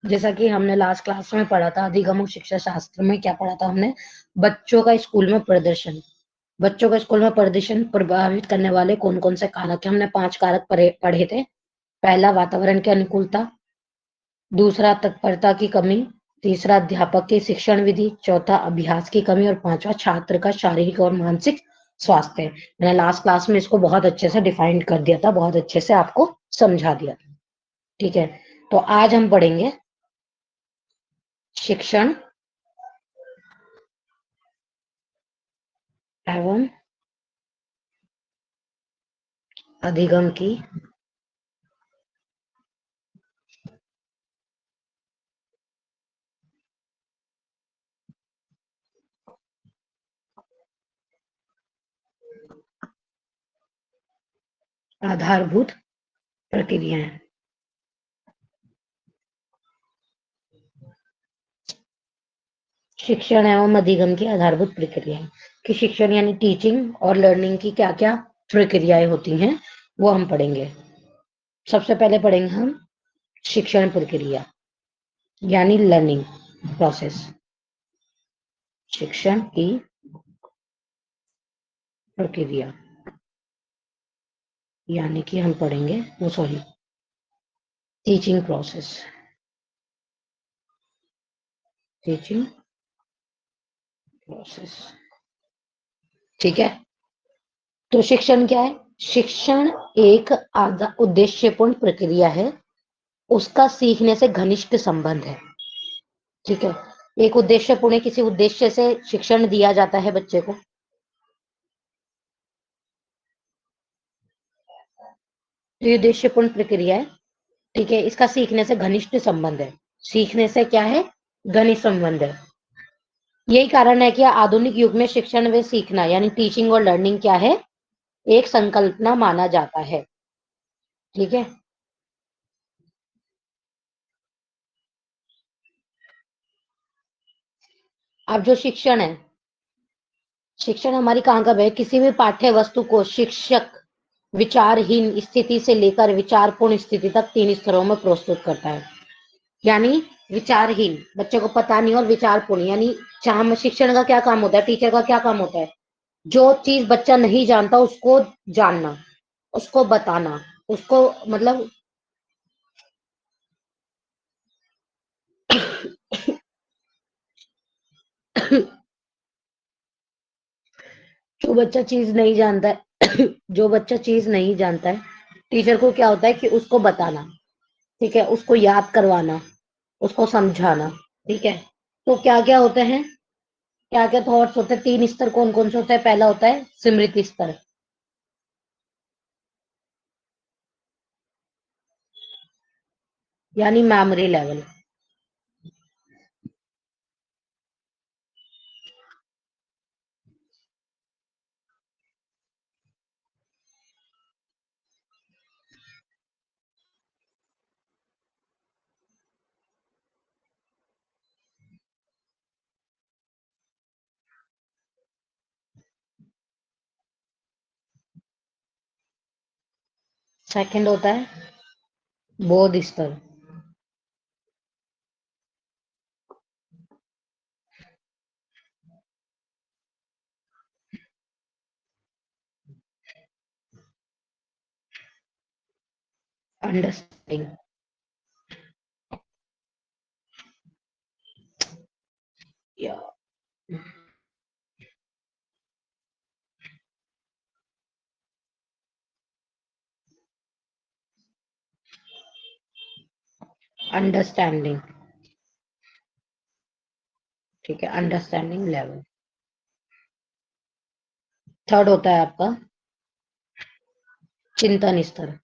जैसा कि हमने लास्ट क्लास में पढ़ा था, अधिगम शिक्षा शास्त्र में क्या पढ़ा था हमने, बच्चों का स्कूल में प्रदर्शन। बच्चों का स्कूल में प्रदर्शन प्रभावित करने वाले कौन कौन से कारक है, हमने 5 कारक पढ़े थे। पहला वातावरण की अनुकूलता, दूसरा तत्परता की कमी, तीसरा अध्यापक की शिक्षण विधि, चौथा अभ्यास की कमी और पांचवा छात्र का शारीरिक और मानसिक स्वास्थ्य। मैंने लास्ट क्लास में इसको बहुत अच्छे से डिफाइन कर दिया था, बहुत अच्छे से आपको समझा दिया था। ठीक है, तो आज हम पढ़ेंगे शिक्षण एवं अधिगम की आधारभूत प्रक्रियाएं। शिक्षण एवं अधिगम की आधारभूत प्रक्रियाएं, कि शिक्षण यानी टीचिंग और लर्निंग की क्या क्या प्रक्रियाएं होती हैं, वो हम पढ़ेंगे। सबसे पहले पढ़ेंगे हम शिक्षण प्रक्रिया यानी लर्निंग प्रोसेस। शिक्षण की प्रक्रिया यानी कि हम पढ़ेंगे वो sorry teaching process. Teaching process, ठीक है। तो शिक्षण क्या है? शिक्षण एक उद्देश्यपूर्ण प्रक्रिया है, उसका सीखने से घनिष्ठ संबंध है। ठीक है, एक उद्देश्यपूर्ण, किसी उद्देश्य से शिक्षण दिया जाता है बच्चे को, तो ये उद्देश्यपूर्ण प्रक्रिया है। ठीक है, इसका सीखने से घनिष्ठ संबंध है। सीखने से क्या है? घनिष्ठ संबंध है। यही कारण है कि आधुनिक युग में शिक्षण व सीखना यानी टीचिंग और लर्निंग क्या है? एक संकल्पना माना जाता है। ठीक है, अब जो शिक्षण है, शिक्षण हमारी कहाँ का है? किसी भी पाठ्य वस्तु को शिक्षक विचारहीन स्थिति से लेकर विचारपूर्ण स्थिति तक 3 स्तरों में प्रस्तुत करता है। यानी विचारहीन, बच्चे को पता नहीं, और विचारपूर्ण यानी चाहे शिक्षण का क्या काम होता है, टीचर का क्या काम होता है? जो चीज बच्चा नहीं जानता उसको जानना, उसको बताना, उसको मतलब जो बच्चा चीज नहीं जानता है जो बच्चा चीज नहीं जानता है, टीचर को क्या होता है कि उसको बताना, ठीक है, उसको याद करवाना, उसको समझाना। ठीक है, तो क्या क्या होते हैं, क्या क्या थॉट्स होते हैं? 3 स्तर कौन कौन से होते हैं? पहला होता है स्मृति स्तर, यानी मेमोरी लेवल। सेकंड होता है बोध स्तर, अंडरस्टैंडिंग, या अंडरस्टैंडिंग। ठीक है, अंडरस्टैंडिंग लेवल। थर्ड होता है आपका चिंतन स्तर,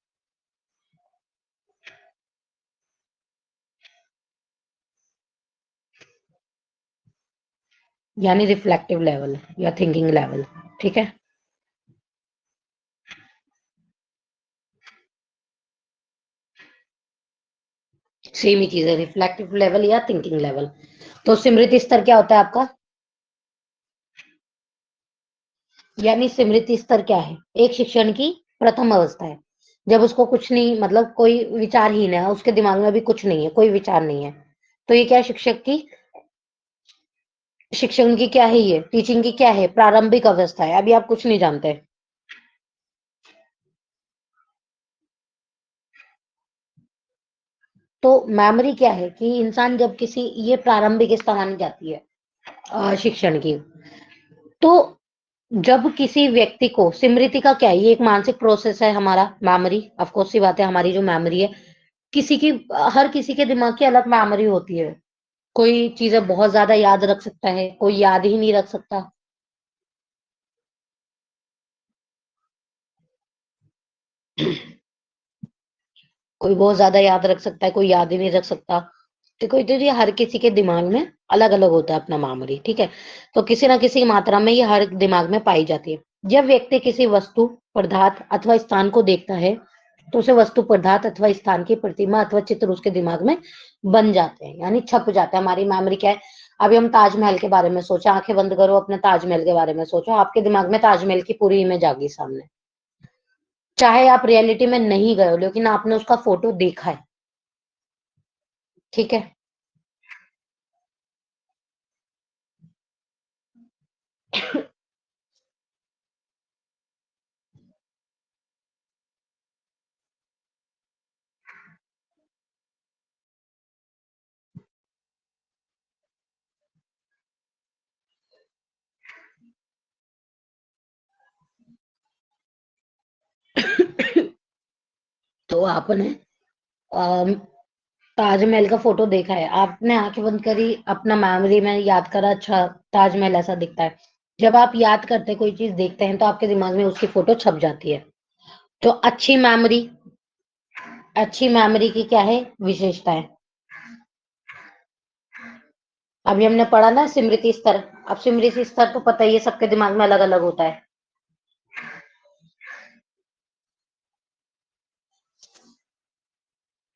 यानी रिफ्लेक्टिव लेवल या थिंकिंग लेवल। ठीक है, सेम ही चीज है, रिफ्लेक्टिव लेवल या थिंकिंग लेवल। तो स्मृति स्तर क्या होता है आपका? यानी स्मृति स्तर क्या है? एक शिक्षण की प्रथम अवस्था है, जब उसको कुछ नहीं, मतलब कोई विचारहीन है, उसके दिमाग में भी कुछ नहीं है, कोई विचार नहीं है, तो ये क्या है, शिक्षण की क्या है, ये टीचिंग की क्या है, प्रारंभिक अवस्था है, अभी आप कुछ नहीं जानते। तो मेमोरी क्या है कि इंसान जब किसी, ये प्रारंभिक अवस्था मानी जाती है शिक्षण की। तो जब किसी व्यक्ति को, स्मृति का क्या है, ये एक मानसिक प्रोसेस है हमारा, मेमोरी, ऑफ कोर्स सी बात है, हमारी जो मेमोरी है, किसी की, हर किसी के दिमाग की अलग मेमोरी होती है। कोई चीजें बहुत ज्यादा याद रख सकता है, कोई याद ही नहीं रख सकता। कोई बहुत ज्यादा याद रख सकता है, कोई याद ही नहीं रख सकता। तो कोई, तो ये हर किसी के दिमाग में अलग अलग होता है अपना मेमोरी, ठीक है। तो किसी ना किसी मात्रा में ये हर दिमाग में पाई जाती है। जब व्यक्ति किसी वस्तु, पदार्थ अथवा स्थान को देखता है, तो उसे वस्तु, पदार्थ अथवा स्थान की प्रतिमा अथवा चित्र उसके दिमाग में बन जाते हैं, यानी छप जाता है। हमारी मेमोरी क्या है, अभी हम ताजमहल के बारे में सोचा, आंखें बंद करो, अपने ताजमहल के बारे में सोचो, आपके दिमाग में ताजमहल की पूरी इमेज आ गई सामने। चाहे आप रियलिटी में नहीं गए हो, लेकिन आपने उसका फोटो देखा है, ठीक है। तो आपने अम, ताजमहल का फोटो देखा है, आपने आंखें बंद करी, अपना मेमोरी में याद करा, अच्छा ताजमहल ऐसा दिखता है। जब आप याद करते, कोई चीज देखते हैं, तो आपके दिमाग में उसकी फोटो छप जाती है। तो अच्छी मेमोरी की क्या है, विशेषताएं। अभी हमने पढ़ा ना स्मृति स्तर। अब स्मृति स्तर तो पता ही है, सबके दिमाग में अलग अलग होता है।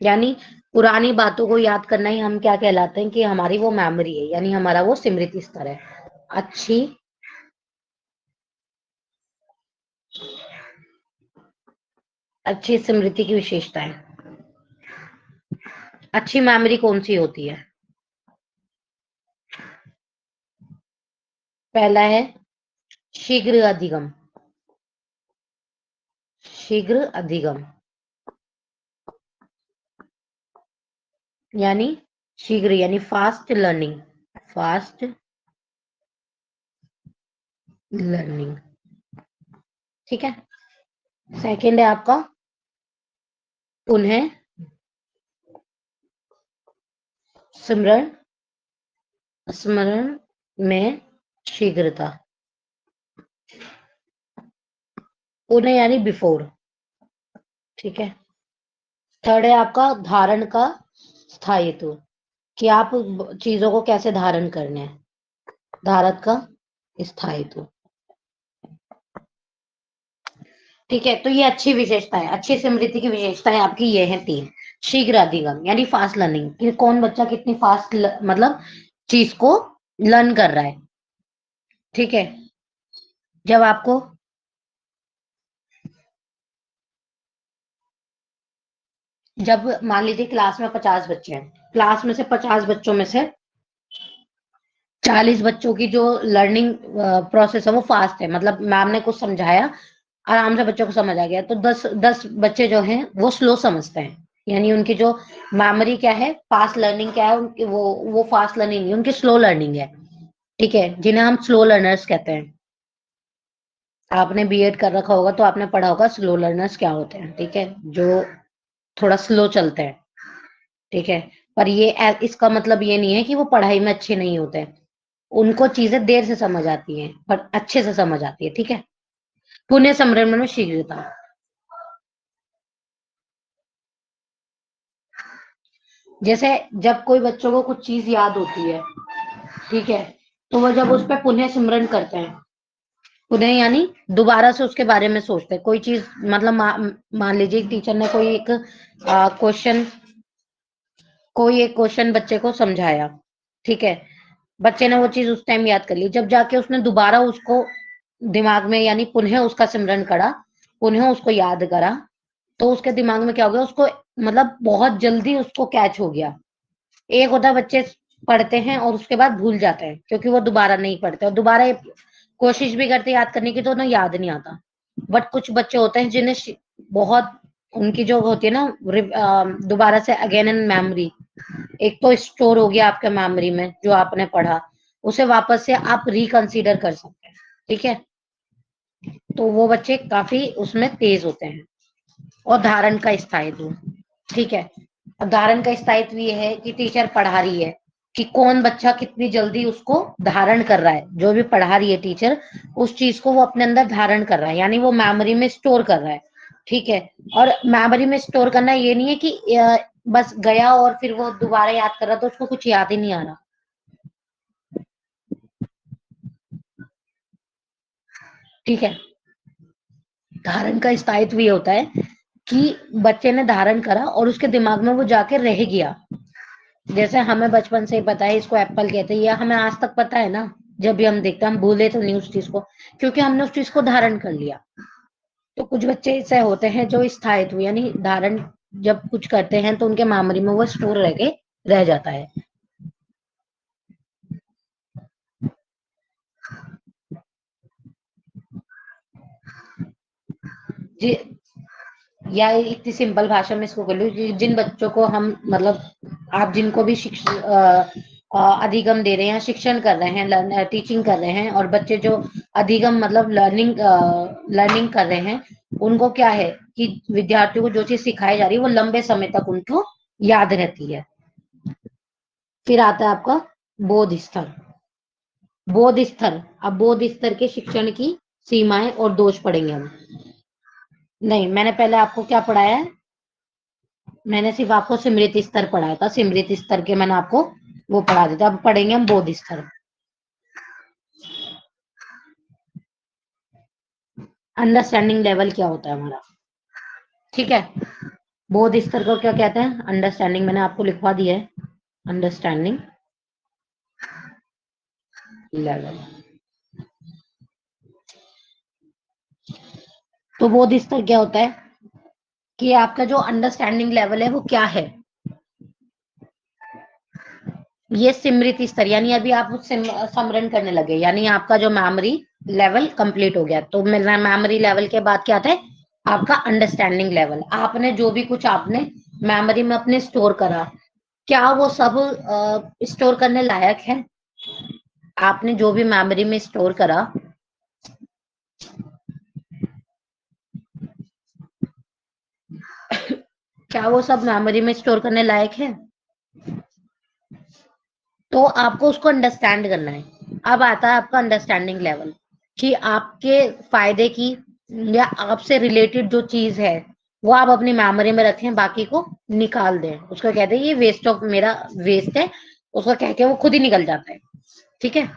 यानी पुरानी बातों को याद करना ही हम क्या कहलाते हैं, कि हमारी वो मेमोरी है, यानी हमारा वो स्मृति स्तर है। अच्छी अच्छी स्मृति की विशेषताएं। अच्छी मेमोरी कौन सी होती है? पहला है शीघ्र अधिगम। शीघ्र अधिगम यानी शीघ्र, यानी फास्ट लर्निंग। फास्ट लर्निंग, ठीक है। सेकंड है आपका पुनः स्मरण, स्मरण में शीघ्रता। पुनः यानी बिफोर, ठीक है। थर्ड है आपका धारण का स्थायित्व, कि आप चीजों को कैसे धारण करने हैं, धारक का स्थायित्व, ठीक है। तो ये अच्छी विशेषता है, अच्छी स्मृति की विशेषताएं आपकी ये है तीन। शीघ्र अधिगम यानी फास्ट लर्निंग, कि कौन बच्चा कितनी फास्ट मतलब चीज को लर्न कर रहा है, ठीक है। जब आपको, जब मान लीजिए क्लास में 50 बच्चे हैं, क्लास में से 50 बच्चों में से 40 बच्चों की जो लर्निंग प्रोसेस है वो फास्ट है, मतलब मैम ने कुछ समझाया, आराम से बच्चों को समझ आ गया। तो 10 बच्चे जो हैं वो स्लो समझते हैं, यानी उनकी जो मेमोरी क्या है, फास्ट लर्निंग क्या है उनकी, वो फास्ट लर्निंग नहीं, उनकी स्लो लर्निंग है, ठीक है, जिन्हें हम स्लो लर्नर्स कहते हैं। आपने बीएड कर रखा होगा तो आपने पढ़ा होगा स्लो लर्नर्स क्या होते हैं, ठीक है, जो थोड़ा स्लो चलते हैं, ठीक है। पर ये इसका मतलब ये नहीं है कि वो पढ़ाई में अच्छे नहीं होते, उनको चीजें देर से समझ आती हैं पर अच्छे से समझ आती है, ठीक है। पुण्य स्मरण में शीघ्रता, जैसे जब कोई बच्चों को कुछ चीज याद होती है, ठीक है, तो वो जब उस पर पुनः स्मरण करते हैं, पुनः यानी दोबारा से उसके बारे में सोचते हैं, कोई चीज, मतलब मान लीजिए टीचर ने क्वेश्चन कोई एक क्वेश्चन बच्चे को समझाया, ठीक है, बच्चे ने वो चीज उस टाइम याद कर ली, जब जाके उसने दोबारा उसको दिमाग में, यानी पुनः उसका स्मरण करा, पुनः उसको याद करा, तो उसके दिमाग में क्या हो गया, उसको मतलब बहुत जल्दी उसको कैच हो गया, एक होता है बच्चे पढ़ते हैं और उसके बाद भूल जाते हैं क्योंकि वो दोबारा नहीं पढ़ते, और दोबारा कोशिश भी करते याद करने की तो उन्हें याद नहीं आता। बट कुछ बच्चे होते हैं जिन्हें बहुत, उनकी जो होती है ना दोबारा से अगेन इन मेमोरी, एक तो स्टोर हो गया आपके मेमोरी में जो आपने पढ़ा, उसे वापस से आप रिकंसीडर कर सकते हैं। ठीक है, तो वो बच्चे काफी उसमें तेज होते हैं। और धारण का स्थायित्व, ठीक है, धारण का स्थायित्व ये है कि टीचर पढ़ा रही है कि कौन बच्चा कितनी जल्दी उसको धारण कर रहा है, जो भी पढ़ा रही है टीचर उस चीज को वो अपने अंदर धारण कर रहा है, यानी वो मेमोरी में स्टोर कर रहा है। ठीक है, और मेमोरी में स्टोर करना ये नहीं है कि बस गया और फिर वो दोबारा याद कर रहा तो उसको कुछ याद ही नहीं आ रहा। ठीक है, धारण का स्थायित्व ये होता है कि बच्चे ने धारण करा और उसके दिमाग में वो जाके रह गया। जैसे हमें बचपन से ही पता है इसको एप्पल कहते हैं, या हमें आज तक पता है ना, जब भी हम देखते हैं हम भूले तो नहीं उस चीज को, क्योंकि हमने उस चीज को धारण कर लिया। तो कुछ बच्चे ऐसे होते हैं जो स्थायित्व यानी धारण जब कुछ करते हैं तो उनके मेमोरी में वो स्टोर रह के रह जाता है। जी, या इतनी सिंपल भाषा में इसको कर लो कि जिन बच्चों को हम मतलब आप जिनको भी अधिगम दे रहे हैं, शिक्षण कर रहे हैं, टीचिंग कर रहे हैं, और बच्चे जो अधिगम मतलब लर्निंग कर रहे हैं, उनको क्या है कि विद्यार्थियों को जो चीज सिखाई जा रही है वो लंबे समय तक उनको याद रहती है। फिर आता है आपका बोध स्तर। बोध स्तर, अब बोध स्तर के शिक्षण की सीमाएं और दोष पढ़ेंगे हम। नहीं, मैंने पहले आपको क्या पढ़ाया है, मैंने सिर्फ आपको स्मृति स्तर पढ़ाया था, स्मृति स्तर के मैंने आपको वो पढ़ा दिया था। अब पढ़ेंगे हम बोध स्तर। अंडरस्टैंडिंग लेवल क्या होता है हमारा, ठीक है। बोध स्तर को क्या कहते हैं, अंडरस्टैंडिंग, मैंने आपको लिखवा दिया है, अंडरस्टैंडिंग लेवल। तो बोध स्तर क्या होता है कि आपका जो अंडरस्टैंडिंग लेवल है वो क्या है। ये स्मृति स्तर, यानी अभी आप स्मरण करने लगे, यानी आपका जो मेमोरी लेवल कंप्लीट हो गया। तो मेमोरी लेवल के बाद क्या आता है आपका अंडरस्टैंडिंग लेवल। आपने जो भी कुछ आपने मेमोरी में अपने स्टोर करा, क्या वो सब स्टोर करने लायक है। आपने जो भी मेमोरी में स्टोर करा, क्या वो सब मेमोरी में स्टोर करने लायक है। तो आपको उसको अंडरस्टैंड करना है। अब आता है आपका अंडरस्टैंडिंग लेवल कि आपके फायदे की या आपसे रिलेटेड जो चीज है वो आप अपनी मेमोरी में रखें, बाकी को निकाल दें। उसको कहते हैं ये वेस्ट ऑफ मेरा वेस्ट है, उसको कह के वो खुद ही निकल जाता है। ठीक है,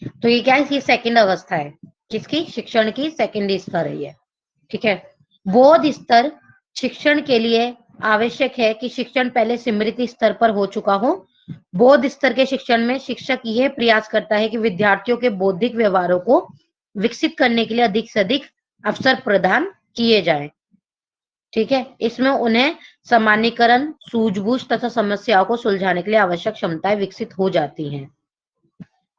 तो ये क्या है, ये सेकंड अवस्था है किसकी, शिक्षण की सेकंड स्तर है ये। ठीक है, बोध स्तर शिक्षण के लिए आवश्यक है कि शिक्षण पहले स्मृति स्तर पर हो चुका हो। बोध स्तर के शिक्षण में शिक्षक यह प्रयास करता है कि विद्यार्थियों के बौद्धिक व्यवहारों को विकसित करने के लिए अधिक से अधिक अवसर प्रदान किए जाएं। ठीक है, इसमें उन्हें सामान्यीकरण, सूझबूझ तथा समस्याओं को सुलझाने के लिए आवश्यक क्षमताएं विकसित हो जाती हैं।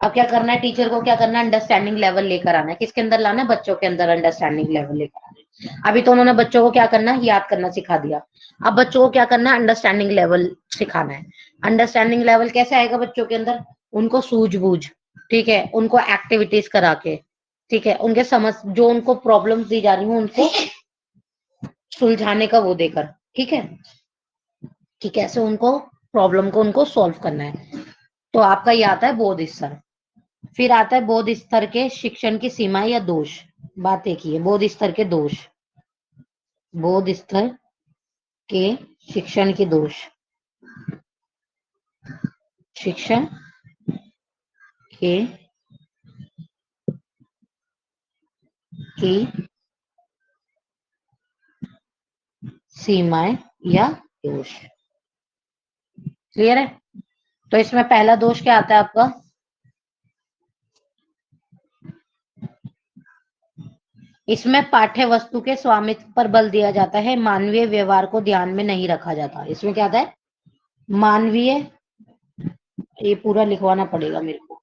अब क्या करना है, टीचर को क्या करना है, अंडरस्टैंडिंग लेवल लेकर आना है। किसके अंदर लाना है, बच्चों के अंदर अंडरस्टैंडिंग लेवल लेकर आना है। अभी तो उन्होंने बच्चों को क्या करना है, याद करना सिखा दिया। अब बच्चों को क्या करना है, अंडरस्टैंडिंग लेवल सिखाना है। अंडरस्टैंडिंग लेवल कैसे आएगा बच्चों के अंदर, उनको सूझबूझ, ठीक है, उनको एक्टिविटीज करा के, ठीक है, उनके समझ जो उनको प्रॉब्लम दी जा रही है उनको सुलझाने का वो देकर, ठीक है, कि कैसे उनको प्रॉब्लम को उनको सॉल्व करना है। तो आपका ये आता है बोध स्तर। फिर आता है बोध स्तर के शिक्षण की सीमा या दोष। बात एक ही है, बोध स्तर के दोष, बोध स्तर के शिक्षण के दोष, शिक्षण के की सीमाएं या दोष। क्लियर है, तो इसमें पहला दोष क्या आता है आपका, इसमें पाठ्य वस्तु के स्वामित्व पर बल दिया जाता है, मानवीय व्यवहार को ध्यान में नहीं रखा जाता। इसमें क्या आता है, मानवीय, ये पूरा लिखवाना पड़ेगा मेरे को।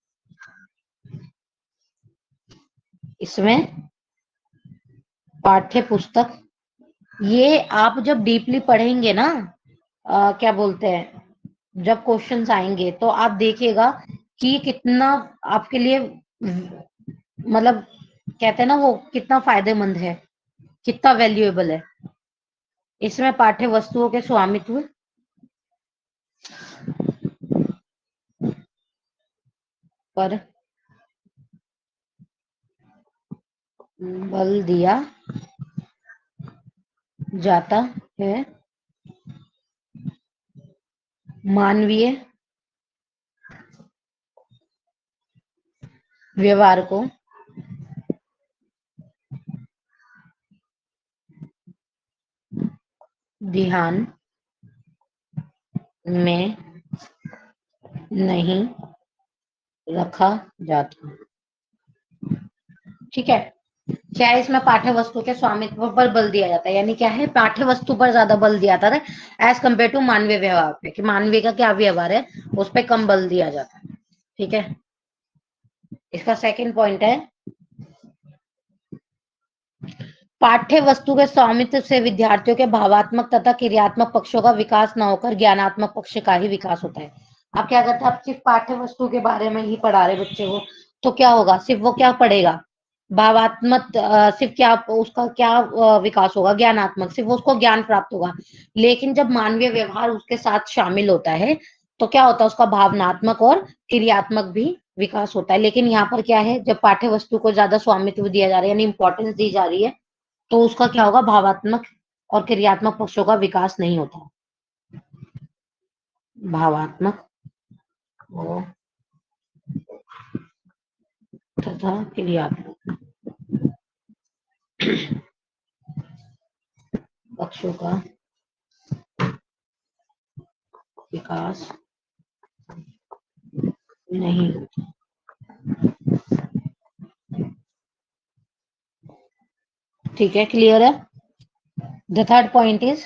इसमें पाठ्य पुस्तक, ये आप जब डीपली पढ़ेंगे ना, क्या बोलते हैं, जब क्वेश्चंस आएंगे तो आप देखिएगा कि कितना आपके लिए मतलब कहते हैं ना वो कितना फायदेमंद है, कितना वैल्यूएबल है। इसमें पाठ्य वस्तुओं के स्वामित्व पर बल दिया जाता है, मानवीय व्यवहार को ध्यान में नहीं रखा जाता। ठीक है, क्या है इसमें पाठ्य वस्तु के स्वामित्व पर बल दिया जाता है, यानी क्या है, पाठ्य वस्तु पर ज्यादा बल दिया जाता है एज कम्पेयर टू मानवीय व्यवहार पे, कि मानवीय का क्या व्यवहार है उस पर कम बल दिया जाता है। ठीक है, इसका सेकंड पॉइंट है, पाठ्य वस्तु के स्वामित्व से विद्यार्थियों के भावात्मक तथा क्रियात्मक पक्षों का विकास न होकर ज्ञानात्मक पक्ष का ही विकास होता है। आप क्या करते हैं, आप सिर्फ पाठ्य वस्तु के बारे में ही पढ़ा रहे बच्चे को, तो क्या होगा, सिर्फ वो क्या पढ़ेगा, भावात्मक सिर्फ क्या उसका क्या विकास होगा, ज्ञानात्मक, सिर्फ उसको ज्ञान प्राप्त होगा। लेकिन जब मानवीय व्यवहार उसके साथ शामिल होता है तो क्या होता है, उसका भावनात्मक और क्रियात्मक भी विकास होता है। लेकिन यहाँ पर क्या है, जब पाठ्य वस्तु को ज्यादा स्वामित्व दिया जा रहा है यानी इंपॉर्टेंस दी जा रही है, तो उसका क्या होगा, भावात्मक और क्रियात्मक पक्षों का विकास नहीं होता। भावात्मक और तथा क्रियात्मक पक्षों का विकास नहीं होता। ठीक है, क्लियर है। द थर्ड पॉइंट इज,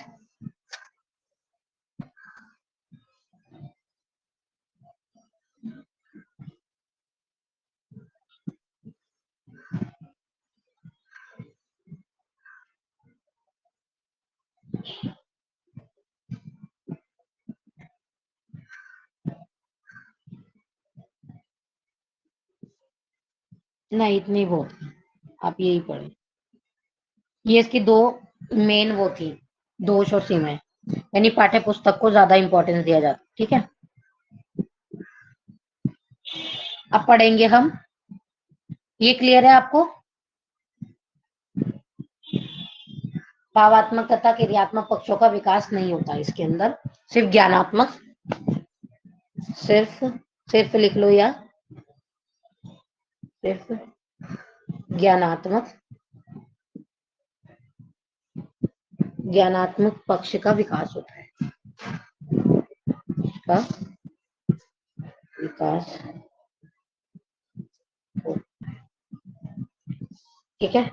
नहीं इतनी बहुत, आप यही पढ़े। ये इसकी दो मेन वो थी, दोष और सीमाएं, यानी पाठ्य पुस्तक को ज्यादा इंपॉर्टेंस दिया जाता। ठीक है, अब पढ़ेंगे हम, ये क्लियर है आपको। भावात्मक तथा क्रियात्मक पक्षों का विकास नहीं होता इसके अंदर, सिर्फ ज्ञानात्मक, सिर्फ सिर्फ लिख लो, या सिर्फ ज्ञानात्मक ज्ञानात्मक पक्ष का विकास होता है, का विकास। ठीक है,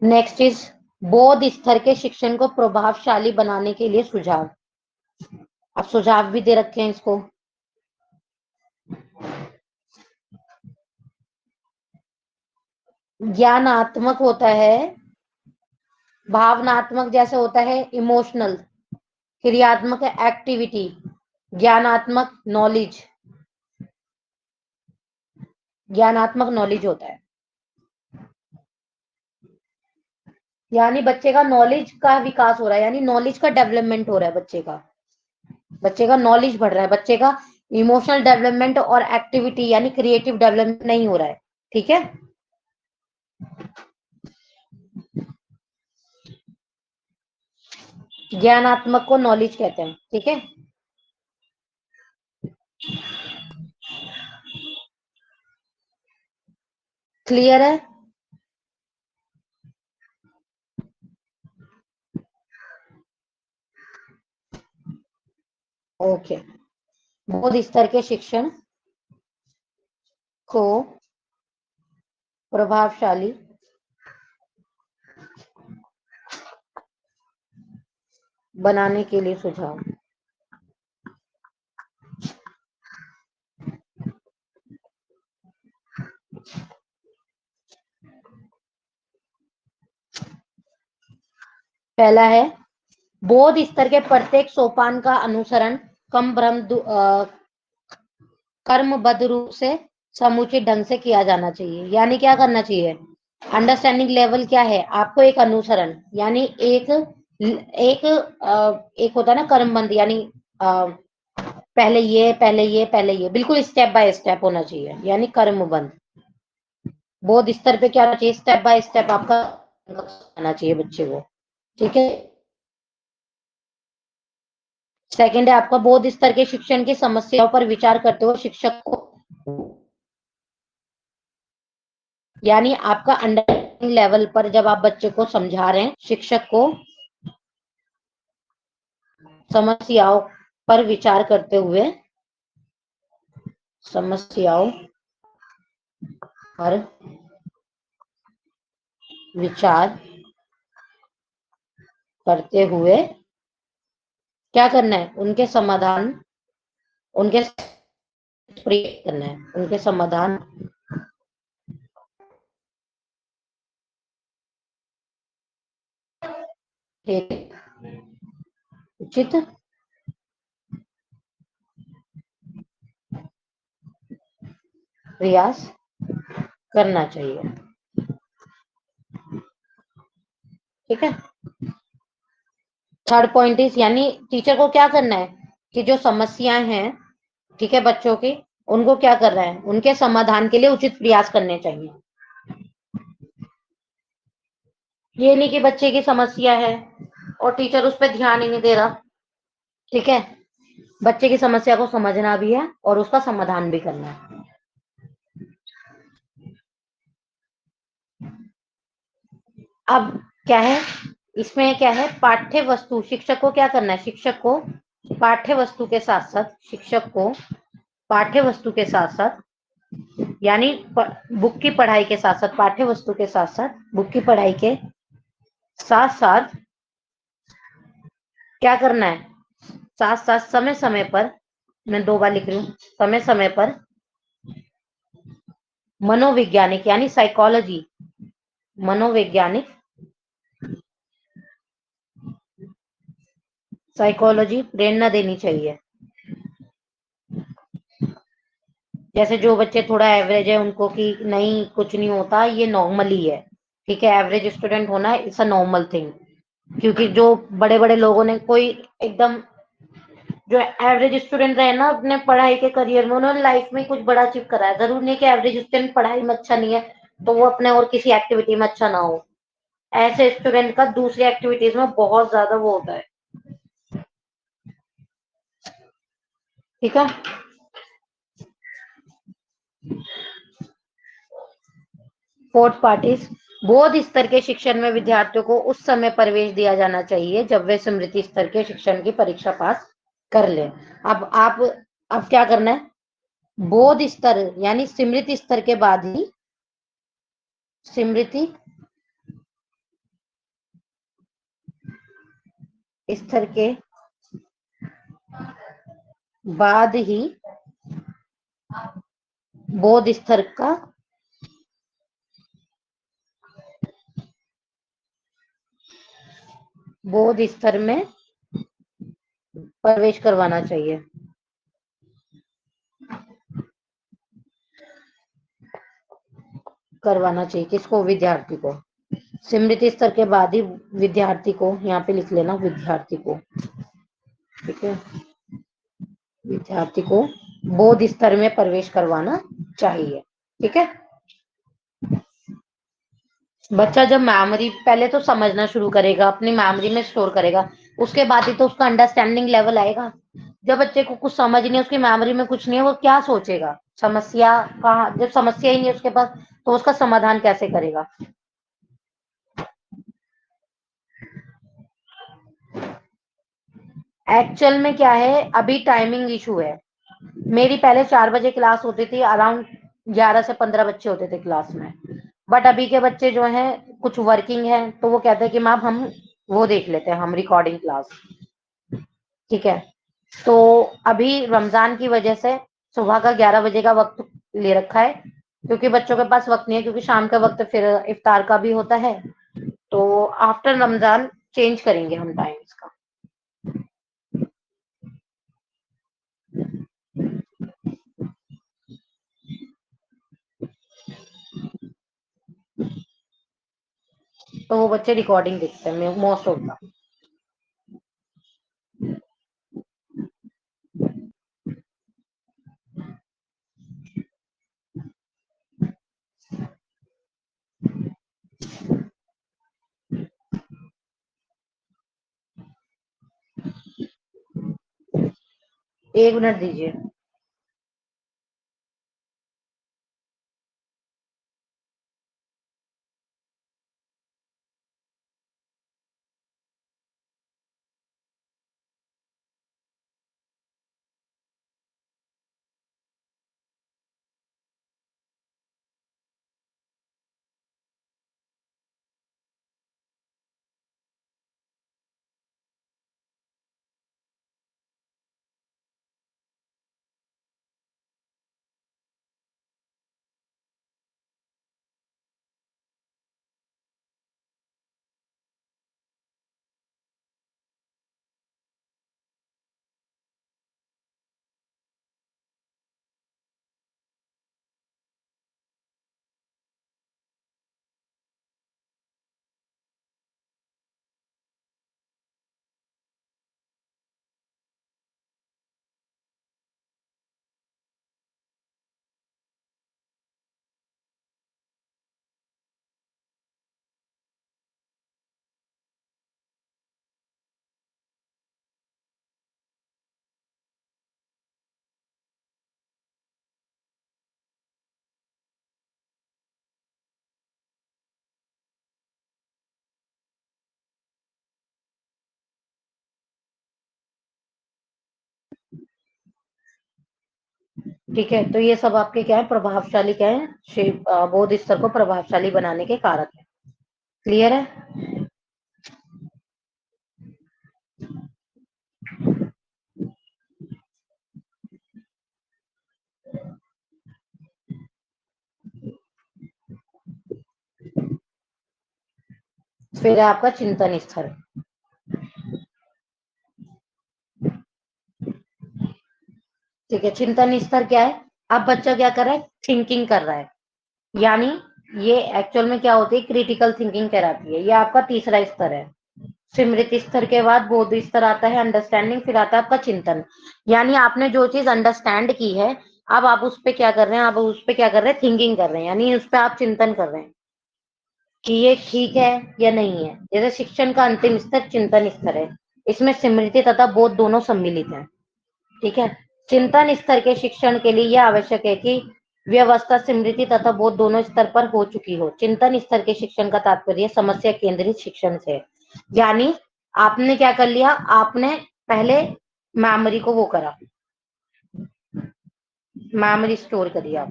नेक्स्ट इज बौद्ध स्तर के शिक्षण को प्रभावशाली बनाने के लिए सुझाव। अब सुझाव भी दे रखे हैं इसको। ज्ञानात्मक होता है, भावनात्मक जैसे होता है इमोशनल, क्रियात्मक है एक्टिविटी, ज्ञानात्मक नॉलेज, ज्ञानात्मक नॉलेज होता है, यानी बच्चे का नॉलेज का विकास हो रहा है, यानी नॉलेज का डेवलपमेंट हो रहा है बच्चे का, बच्चे का नॉलेज बढ़ रहा है, बच्चे का इमोशनल डेवलपमेंट और एक्टिविटी यानी क्रिएटिव डेवलपमेंट नहीं हो रहा है। ठीक है, ज्ञानात्मक को नॉलेज कहते हैं। ठीक है, क्लियर है। ओके, बौद्ध स्तर के शिक्षण को प्रभावशाली बनाने के लिए सुझाव। पहला है बोध स्तर के प्रत्येक सोपान का अनुसरण कर्मबद्ध रूप से समुचित ढंग से किया जाना चाहिए। यानी क्या करना चाहिए? अंडरस्टैंडिंग लेवल क्या है? आपको एक अनुसरण यानी एक एक होता है ना कर्मबंध, यानी पहले ये पहले ये पहले ये, बिल्कुल स्टेप बाय स्टेप होना चाहिए, यानी कर्मबंध। बोध स्तर पे क्या होना चाहिए? स्टेप बाय स्टेप आपका आना चाहिए बच्चे को। ठीक है। सेकंड है आपका बोध स्तर के शिक्षण की समस्याओं पर विचार करते हुए शिक्षक को, यानी आपका अंडरस्टैंडिंग लेवल पर जब आप बच्चे को समझा रहे हैं, शिक्षक को समस्याओं पर विचार करते हुए, समस्याओं पर विचार करते हुए क्या करना है? उनके समाधान, उनके प्रयोग करना है, उनके समाधान के उचित प्रयास करना चाहिए। ठीक है। थर्ड पॉइंट इज, यानी टीचर को क्या करना है कि जो समस्याएं हैं, ठीक है, बच्चों की, उनको क्या कर रहा है? उनके समाधान के लिए उचित प्रयास करने चाहिए। ये नहीं कि बच्चे की समस्या है और टीचर उस पर ध्यान ही नहीं दे रहा। ठीक है। बच्चे की समस्या को समझना भी है और उसका समाधान भी करना है। अब क्या है इसमें? क्या है? पाठ्य वस्तु, शिक्षक को क्या करना है? शिक्षक को पाठ्य वस्तु के साथ साथ, शिक्षक को पाठ्य वस्तु के साथ साथ, यानी बुक की पढ़ाई के साथ साथ, पाठ्य वस्तु के साथ साथ, बुक की पढ़ाई के साथ साथ क्या करना है? साथ साथ समय समय पर, मैं 2 बार लिख रही हूँ, समय समय पर मनोवैज्ञानिक यानी साइकोलॉजी, मनोवैज्ञानिक साइकोलॉजी प्रेरणा देनी चाहिए। जैसे जो बच्चे थोड़ा एवरेज है उनको कि नहीं कुछ नहीं होता, ये नॉर्मल ही है। ठीक है, एवरेज स्टूडेंट होना इट्स अ नॉर्मल थिंग। क्योंकि जो बड़े बड़े लोगों ने, कोई एकदम जो एवरेज स्टूडेंट रहे ना अपने पढ़ाई के करियर में, उन्होंने लाइफ में कुछ बड़ा अचीव करा है। जरूर नहीं कि एवरेज स्टूडेंट पढ़ाई में अच्छा नहीं है तो वो अपने और किसी एक्टिविटी में अच्छा ना हो। ऐसे स्टूडेंट का दूसरी एक्टिविटीज में बहुत ज्यादा वो होता है। ठीक है। फोर्थ पार्ट इज, बोध स्तर के शिक्षण में विद्यार्थियों को उस समय प्रवेश दिया जाना चाहिए जब वे स्मृति स्तर के शिक्षण की परीक्षा पास कर ले। अब आप, अब क्या करना है? बोध स्तर यानी स्मृति स्तर के बाद ही, स्मृति स्तर के बाद ही बोध स्तर का बोध स्तर में प्रवेश करवाना चाहिए। करवाना चाहिए किसको? विद्यार्थी को। स्मृति स्तर के बाद ही विद्यार्थी को, यहाँ पे लिख लेना विद्यार्थी को। ठीक है, विद्यार्थी को बोध स्तर में प्रवेश करवाना चाहिए। ठीक है। बच्चा जब मेमोरी, पहले तो समझना शुरू करेगा, अपनी मेमोरी में स्टोर करेगा, उसके बाद ही तो उसका अंडरस्टैंडिंग लेवल आएगा। जब बच्चे को कुछ समझ नहीं है, उसकी मेमोरी में कुछ नहीं है, वो क्या सोचेगा? समस्या कहाँ, जब समस्या ही नहीं है उसके पास तो उसका समाधान कैसे करेगा? एक्चुअल में क्या है, अभी टाइमिंग इशू है। मेरी पहले 4 बजे क्लास होती थी, अराउंड 11 से 15 बच्चे होते थे क्लास में। बट अभी के बच्चे जो हैं कुछ वर्किंग है तो वो कहते हैं कि मैम हम वो देख लेते हैं, हम रिकॉर्डिंग क्लास। ठीक है। तो अभी रमजान की वजह से सुबह का 11 बजे का वक्त ले रखा है, क्योंकि बच्चों के पास वक्त नहीं है, क्योंकि शाम का वक्त फिर इफ्तार का भी होता है। तो आफ्टर रमजान चेंज करेंगे हम टाइम इसका। तो वो बच्चे रिकॉर्डिंग देखते हैं मोस्ट ऑफ द। 1 मिनट दीजिए। ठीक है, तो ये सब आपके क्या है, प्रभावशाली क्या है, बौद्ध स्तर को प्रभावशाली बनाने के कारक है। क्लियर है? फिर है आपका चिंतन स्तर। ठीक है, चिंतन स्तर क्या है? अब बच्चा क्या कर रहा है, थिंकिंग कर रहा है। यानी ये एक्चुअल में क्या होती है, क्रिटिकल थिंकिंग कहलाती है। ये आपका तीसरा स्तर है। स्मृति स्तर के बाद बोध स्तर आता है, अंडरस्टैंडिंग, फिर आता है आपका चिंतन। यानी आपने जो चीज अंडरस्टैंड की है, अब आप उस पे क्या कर रहे हैं, आप उस पे क्या कर रहे हैं, थिंकिंग कर रहे हैं, यानी उस पे आप चिंतन कर रहे हैं कि ये ठीक है या नहीं है। जैसे शिक्षण का अंतिम स्तर चिंतन स्तर है। इसमें स्मृति तथा बोध दोनों सम्मिलित हैं। ठीक है। चिंतन स्तर के शिक्षण के लिए यह आवश्यक है कि व्यवस्था स्मृति तथा बोध दोनों स्तर पर हो चुकी हो। चिंतन स्तर के शिक्षण का तात्पर्य समस्या केंद्रित शिक्षण से है। यानी आपने क्या कर लिया, आपने पहले मेमोरी को वो करा, मेमोरी स्टोर करिए।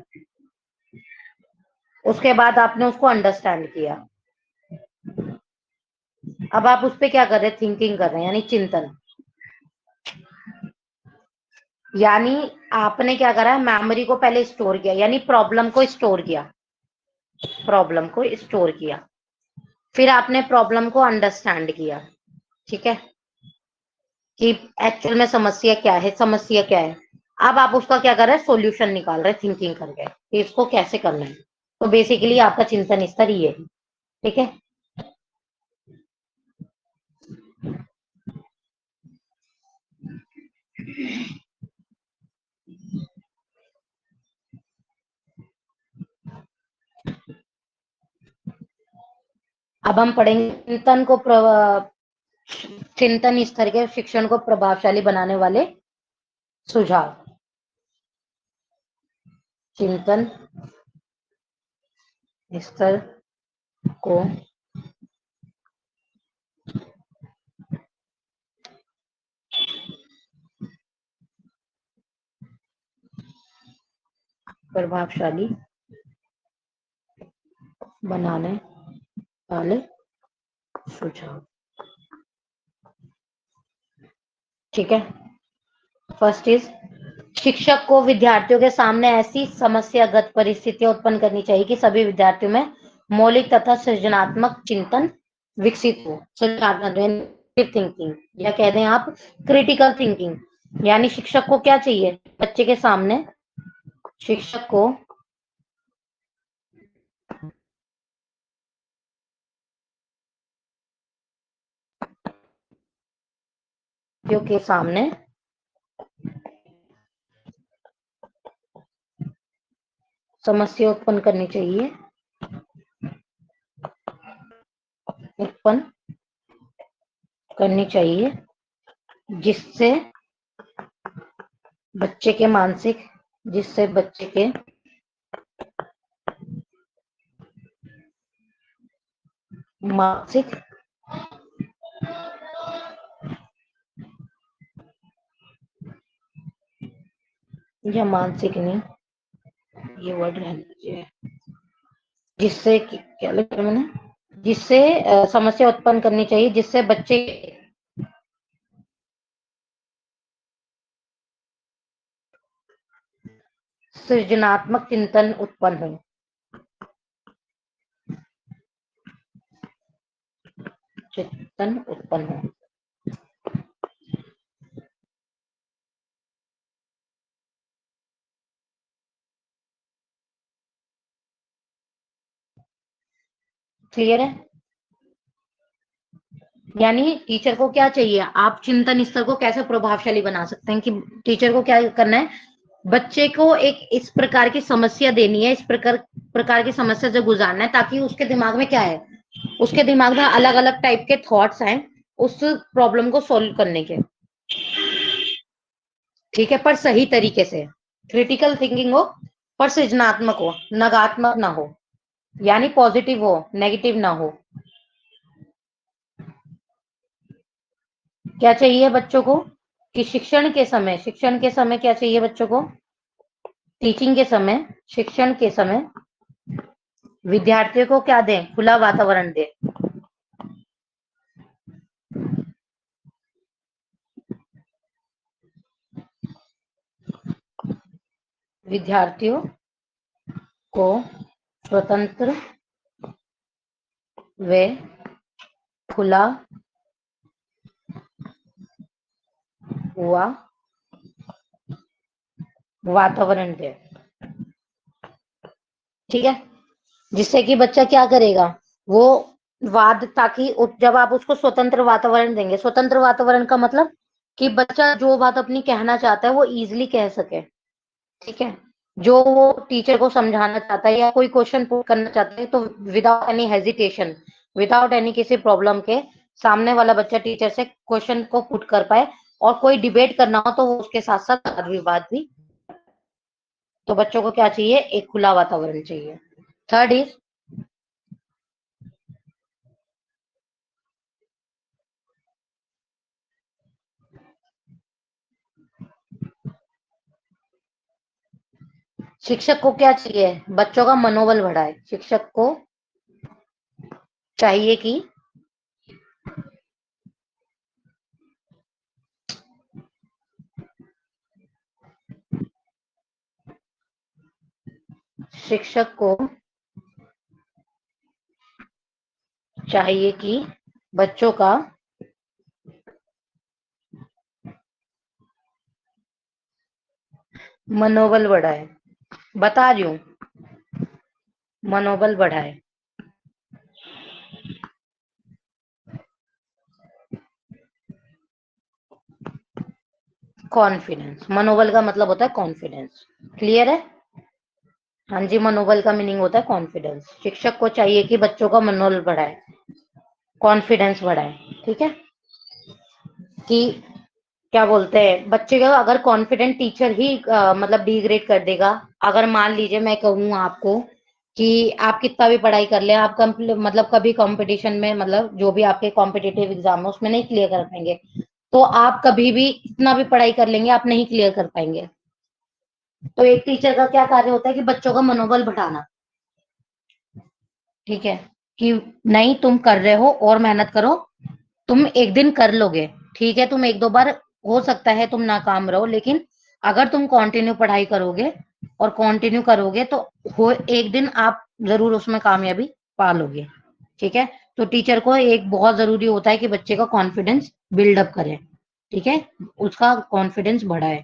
उसके बाद आपने उसको अंडरस्टैंड किया। अब आप उस पे क्या कर रहे हैं, थिंकिंग कर रहे हैं, यानी चिंतन। यानी आपने क्या करा, मेमोरी को पहले स्टोर किया, यानी प्रॉब्लम को स्टोर किया, प्रॉब्लम को स्टोर किया। फिर आपने प्रॉब्लम को अंडरस्टैंड किया। ठीक है, कि एक्चुअल में समस्या क्या है, समस्या क्या है। अब आप उसका क्या कर रहे हैं, सॉल्यूशन निकाल रहे हैं, थिंकिंग करके कि इसको कैसे करना है। तो बेसिकली आपका चिंतन स्तर ये है। ठीक है। अब हम पढ़ेंगे चिंतन स्तर के शिक्षण को प्रभावशाली बनाने वाले सुझाव। चिंतन स्तर को प्रभावशाली बनाने वाले सुझाव। ठीक है। फर्स्ट इज, शिक्षक को विद्यार्थियों के सामने ऐसी समस्यागत परिस्थितियां उत्पन्न करनी चाहिए कि सभी विद्यार्थियों में मौलिक तथा सृजनात्मक चिंतन विकसित हो। सृजनात्मक थिंकिंग, या कह दें आप क्रिटिकल थिंकिंग। यानी शिक्षक को क्या चाहिए बच्चे के सामने? शिक्षक को के सामने समस्या उत्पन्न करनी चाहिए, उत्पन्न करनी चाहिए जिससे बच्चे के मानसिक, जिससे बच्चे के मानसिक या मानसिक नहीं, ये वर्ड रहना चाहिए, जिससे क्या लिखा मैंने, जिससे समस्या उत्पन्न करनी चाहिए जिससे बच्चे सृजनात्मक चिंतन उत्पन्न हो। चिंतन उत्पन्न हो। क्लियर है? यानी टीचर को क्या चाहिए, आप चिंतन स्तर को कैसे प्रभावशाली बना सकते हैं कि टीचर को क्या करना है, बच्चे को एक इस प्रकार की समस्या देनी है, इस प्रकार की समस्या से गुजारना है ताकि उसके दिमाग में क्या है, उसके दिमाग में अलग अलग टाइप के थॉट्स आए उस प्रॉब्लम को सॉल्व करने के। ठीक है, पर सही तरीके से क्रिटिकल थिंकिंग हो, पर सृजनात्मक हो, नकारात्मक ना हो, यानी पॉजिटिव हो, नेगेटिव ना हो। क्या चाहिए बच्चों को कि शिक्षण के समय क्या चाहिए बच्चों को, टीचिंग के समय, शिक्षण के समय विद्यार्थियों को क्या दें, खुला वातावरण दें। विद्यार्थियों को स्वतंत्र व खुला हुआ वातावरण दें। ठीक है, जिससे कि बच्चा क्या करेगा, वो ताकि जब आप उसको स्वतंत्र वातावरण देंगे, स्वतंत्र वातावरण का मतलब कि बच्चा जो बात अपनी कहना चाहता है वो इजीली कह सके। ठीक है, जो वो टीचर को समझाना चाहता है या कोई क्वेश्चन पुट करना चाहता है तो without any hesitation, without any किसी प्रॉब्लम के सामने वाला बच्चा टीचर से क्वेश्चन को पुट कर पाए, और कोई डिबेट करना हो तो वो उसके साथ साथ वाद विवाद भी। तो बच्चों को क्या चाहिए, एक खुला वातावरण चाहिए। थर्ड इज, शिक्षक को क्या चाहिए, बच्चों का मनोबल बढ़ाए। शिक्षक को चाहिए कि शिक्षक को चाहिए कि बच्चों का मनोबल बढ़ाए। बता रही हूं, मनोबल बढ़ाए। कॉन्फिडेंस, मनोबल का मतलब होता है कॉन्फिडेंस। क्लियर है? हाँ जी, मनोबल का मीनिंग होता है कॉन्फिडेंस। शिक्षक को चाहिए कि बच्चों का मनोबल बढ़ाए, कॉन्फिडेंस बढ़ाए। ठीक है, कि क्या बोलते हैं, बच्चे का अगर कॉन्फिडेंट टीचर ही मतलब डिग्रेड कर देगा, अगर मान लीजिए मैं कहूँ आपको कि आप कितना भी पढ़ाई कर ले, आप मतलब कभी कंपटीशन में, मतलब जो भी आपके कॉम्पिटिटिव एग्जाम है उसमें नहीं क्लियर कर पाएंगे, तो आप कभी भी इतना भी पढ़ाई कर लेंगे आप नहीं क्लियर कर पाएंगे। तो एक टीचर का क्या कार्य होता है कि बच्चों का मनोबल बढ़ाना। ठीक है, कि नहीं तुम कर रहे हो और मेहनत करो, तुम एक दिन कर लोगे। ठीक है, तुम एक दो बार हो सकता है तुम नाकाम रहो, लेकिन अगर तुम कंटिन्यू पढ़ाई करोगे और कंटिन्यू करोगे तो हो एक दिन आप जरूर उसमें कामयाबी पा लोगे। ठीक है, तो टीचर को एक बहुत जरूरी होता है कि बच्चे का कॉन्फिडेंस बिल्डअप करे। ठीक है, उसका कॉन्फिडेंस बढ़ाए।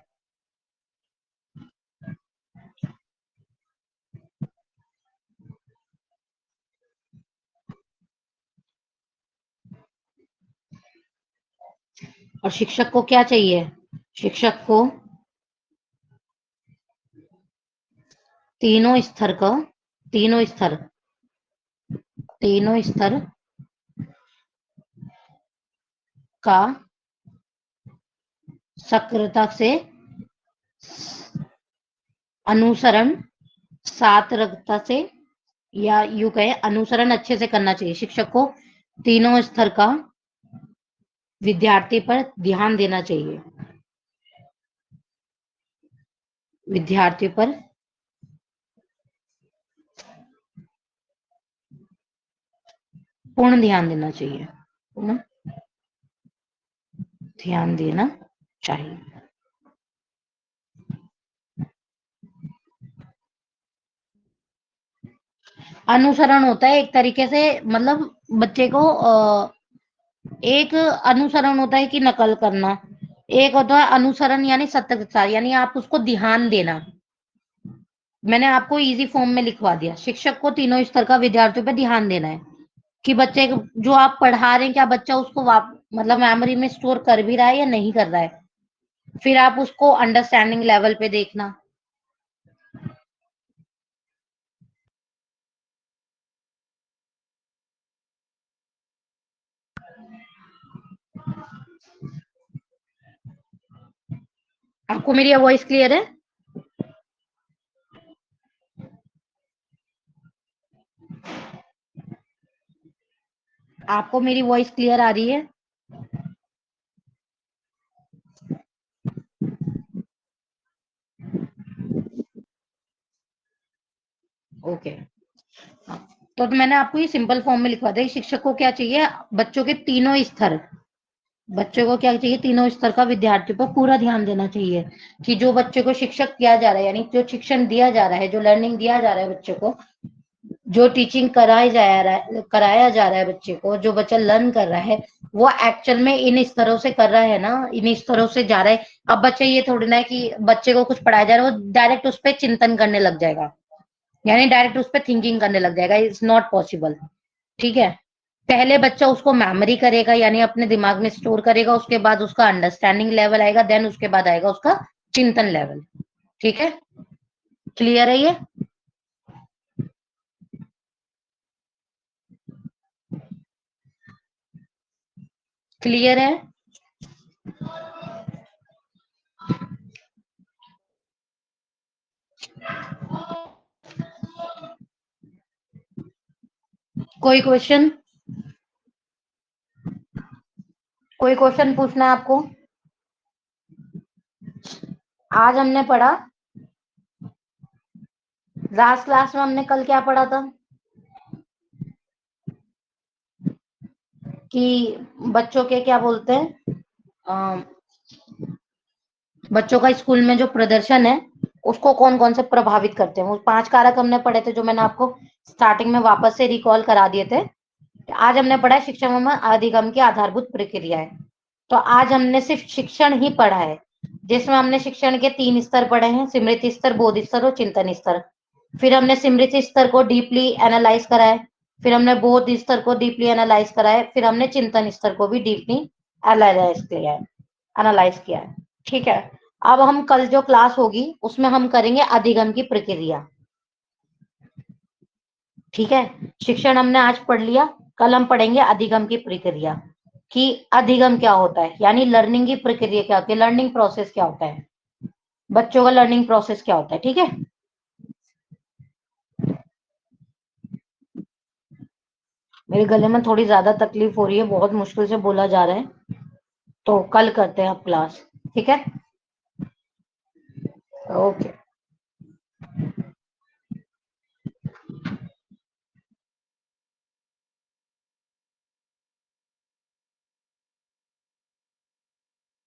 और शिक्षक को क्या चाहिए? शिक्षक को तीनों स्तर का तीनों स्तर तीनों स्तर का सक्रियता से अनुसरण, सातत्यता से, या यूं कहे अनुसरण अच्छे से करना चाहिए। शिक्षक को तीनों स्तर का विद्यार्थी पर ध्यान देना चाहिए। विद्यार्थी पर पूर्ण ध्यान देना चाहिए। पूर्ण ध्यान देना चाहिए। अनुसरण होता है एक तरीके से, मतलब बच्चे को एक अनुसरण होता है कि नकल करना, एक होता है अनुसरण यानी सतर्कता, यानी आप उसको ध्यान देना। मैंने आपको इजी फॉर्म में लिखवा दिया। शिक्षक को तीनों स्तर का विद्यार्थियों पर ध्यान देना है कि बच्चे जो आप पढ़ा रहे हैं, क्या बच्चा उसको मतलब मेमोरी में स्टोर कर भी रहा है या नहीं कर रहा है। फिर आप उसको अंडरस्टैंडिंग लेवल पे देखना। आपको मेरी वॉइस क्लियर है? आपको मेरी वॉइस क्लियर आ रही है? ओके। हाँ, तो मैंने आपको ये सिंपल फॉर्म में लिखवा दिया। शिक्षक को क्या चाहिए? बच्चों के तीनों स्तर, बच्चे को क्या चाहिए? तीनों स्तर का विद्यार्थियों पर पूरा ध्यान देना चाहिए कि जो बच्चे को शिक्षक किया जा रहा है, यानी जो शिक्षण दिया जा रहा है, जो लर्निंग दिया जा रहा है बच्चे को, जो टीचिंग कराया जा रहा है बच्चे को, जो बच्चा लर्न कर रहा है, वो एक्चुअल में इन स्तरों से कर रहा है ना, इन स्तरों से जा रहा है। अब बच्चे ये थोड़ी ना है कि बच्चे को कुछ पढ़ाया जा रहा है वो डायरेक्ट उस पर चिंतन करने लग जाएगा, यानी डायरेक्ट उस पर थिंकिंग करने लग जाएगा। It's not possible. ठीक है, पहले बच्चा उसको मेमोरी करेगा, यानी अपने दिमाग में स्टोर करेगा, उसके बाद उसका अंडरस्टैंडिंग लेवल आएगा, देन उसके बाद आएगा उसका चिंतन लेवल। ठीक है, क्लियर है ये? क्लियर है? कोई क्वेश्चन? कोई क्वेश्चन पूछना है आपको? आज हमने पढ़ा, लास्ट क्लास में हमने कल क्या पढ़ा था कि बच्चों के क्या बोलते हैं, अ, बच्चों का स्कूल में जो प्रदर्शन है उसको कौन कौन से प्रभावित करते हैं। वो 5 कारक हमने पढ़े थे, जो मैंने आपको स्टार्टिंग में वापस से रिकॉल करा दिए थे। आज हमने पढ़ा है शिक्षा में अधिगम की आधारभूत प्रक्रियाएं। तो आज हमने सिर्फ शिक्षण ही पढ़ा है, जिसमें हमने शिक्षण के 3 स्तर पढ़े हैं: स्मृति स्तर, बोध स्तर और चिंतन स्तर। फिर हमने स्मृति स्तर को डीपली एनालाइज करा है, फिर हमने बोध स्तर को डीपली एनालाइज करा है, फिर हमने चिंतन स्तर को भी डीपली एनालाइज किया है। ठीक है, अब हम कल जो क्लास होगी उसमें हम करेंगे अधिगम की प्रक्रिया। ठीक है, शिक्षण हमने आज पढ़ लिया, कल हम पढ़ेंगे अधिगम की प्रक्रिया कि अधिगम क्या होता है, यानी लर्निंग की प्रक्रिया क्या होती है, लर्निंग प्रोसेस क्या होता है, बच्चों का लर्निंग प्रोसेस क्या होता है। ठीक है, मेरे गले में थोड़ी ज्यादा तकलीफ हो रही है, बहुत मुश्किल से बोला जा रहा है, तो कल करते हैं अब क्लास। ठीक है, ओके।